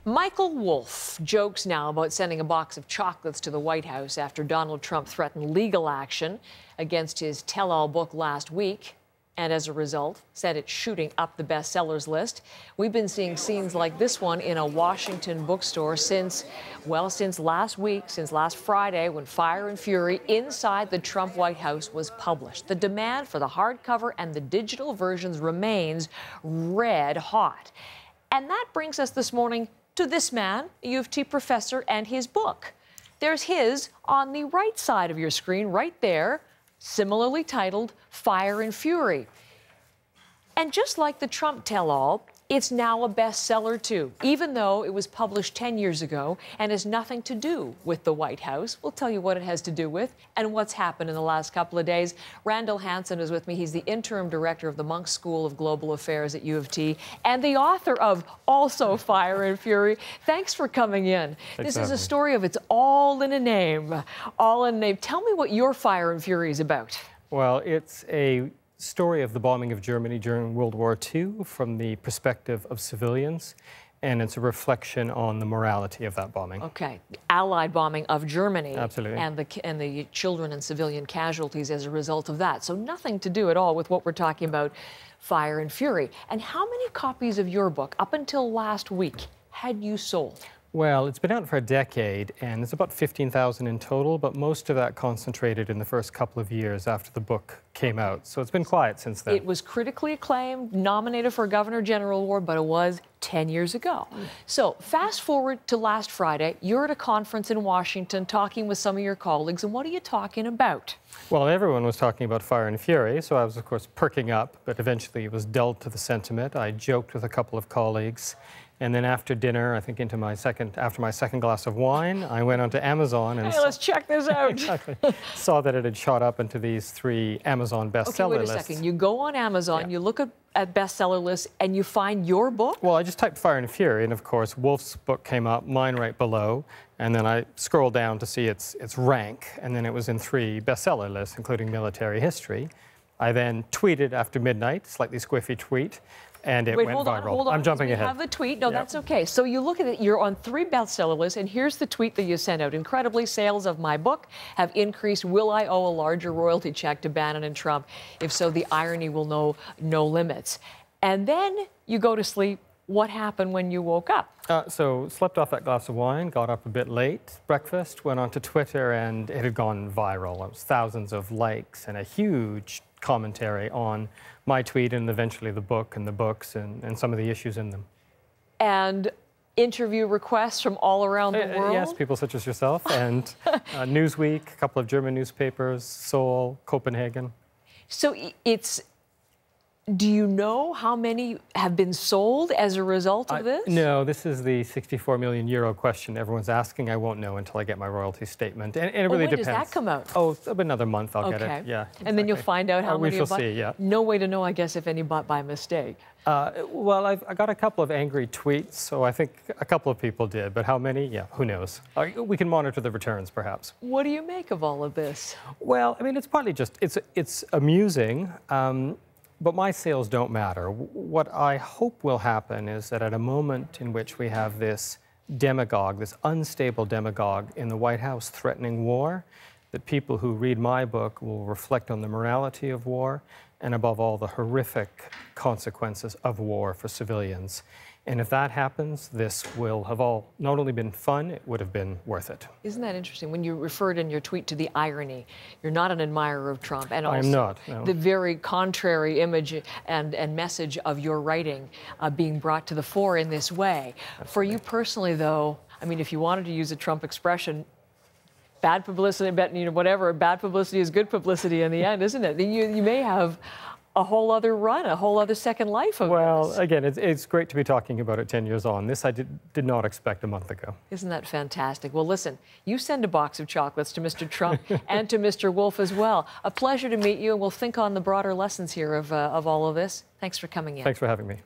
Michael Wolff jokes now about sending a box of chocolates to the White House after Donald Trump threatened legal action against his tell-all book last week, and as a result, said it's shooting up the bestsellers list. We've been seeing scenes like this one in a Washington bookstore since last week, since last Friday, when Fire and Fury Inside the Trump White House was published. The demand for the hardcover and the digital versions remains red hot. And that brings us this morning to this man, a U of T professor, and his book. There's his on the right side of your screen, right there, similarly titled Fire and Fury. And just like the Trump tell-all, it's now a bestseller too, even though it was published 10 years ago and has nothing to do with the White House. We'll tell you what it has to do with and what's happened in the last couple of days. Randall Hansen is with me. He's the interim director of the Munk School of Global Affairs at U of T and the author of also Fire and Fury. Thanks for coming in. This is a story of it's all in a name. All in a name. Tell me what your Fire and Fury is about. Well, it's a story of the bombing of Germany during World War II from the perspective of civilians, and it's a reflection on the morality of that bombing. Okay, Allied bombing of Germany. Absolutely. And the children and civilian casualties as a result of that. So nothing to do at all with what we're talking about, Fire and Fury. And how many copies of your book, up until last week, had you sold? Well, it's been out for a decade, and it's about 15,000 in total, but most of that concentrated in the first couple of years after the book came out. So it's been quiet since then. It was critically acclaimed, nominated for a Governor General Award, but it was 10 years ago. So fast forward to last Friday, you're at a conference in Washington talking with some of your colleagues, and what are you talking about? Well, everyone was talking about Fire and Fury, so I was, of course, perking up, but eventually it was dulled to the sentiment. I joked with a couple of colleagues. And then after dinner, I think after my second glass of wine, I went onto Amazon and let's check this out. Exactly. Saw that it had shot up into these 3 Amazon bestseller lists. Okay, wait a second. You go on Amazon, you look at bestseller lists, and you find your book? Well, I just typed Fire and Fury, and of course, Wolff's book came up, mine right below, and then I scrolled down to see its rank, and then it was in 3 bestseller lists, including military history. I then tweeted after midnight, slightly squiffy tweet, and it went viral. Hold on. I'm jumping ahead. You have the tweet? No, that's okay. So you look at it, you're on 3 bestseller lists, and here's the tweet that you sent out. Incredibly, sales of my book have increased. Will I owe a larger royalty check to Bannon and Trump? If so, the irony will know no limits. And then you go to sleep. What happened when you woke up? So slept off that glass of wine, got up a bit late, breakfast, went onto Twitter, and it had gone viral. It was thousands of likes and a huge commentary on my tweet and eventually the book and the books and some of the issues in them. And interview requests from all around the world? Yes, people such as yourself and Newsweek, a couple of German newspapers, Seoul, Copenhagen. So do you know how many have been sold as a result of this? No, this is the 64 million euro question everyone's asking. I won't know until I get my royalty statement. And it really depends. When does that come out? Oh, another month I'll get it. Yeah. And then you'll find out how many we shall see, yeah. No way to know, I guess, if any bought by mistake. Well, I got a couple of angry tweets, so I think a couple of people did. But how many? Yeah, who knows? We can monitor the returns, perhaps. What do you make of all of this? Well, I mean, it's partly just, it's amusing. But my sales don't matter. What I hope will happen is that at a moment in which we have this demagogue, this unstable demagogue in the White House threatening war, that people who read my book will reflect on the morality of war and above all the horrific consequences of war for civilians. And if that happens, this will have all not only been fun, it would have been worth it. Isn't that interesting? When you referred in your tweet to the irony, you're not an admirer of Trump, and also I'm not, no. The very contrary image and message of your writing being brought to the fore in this way. For you personally, though, I mean, if you wanted to use a Trump expression, bad publicity, whatever, bad publicity is good publicity in the end, isn't it? You may have a whole other run, a whole other second life of this. Again, it's great to be talking about it 10 years on. This I did not expect a month ago. Isn't that fantastic? Well, listen, you send a box of chocolates to Mr. Trump and to Mr. Wolff as well. A pleasure to meet you, and we'll think on the broader lessons here of all of this. Thanks for coming in. Thanks for having me.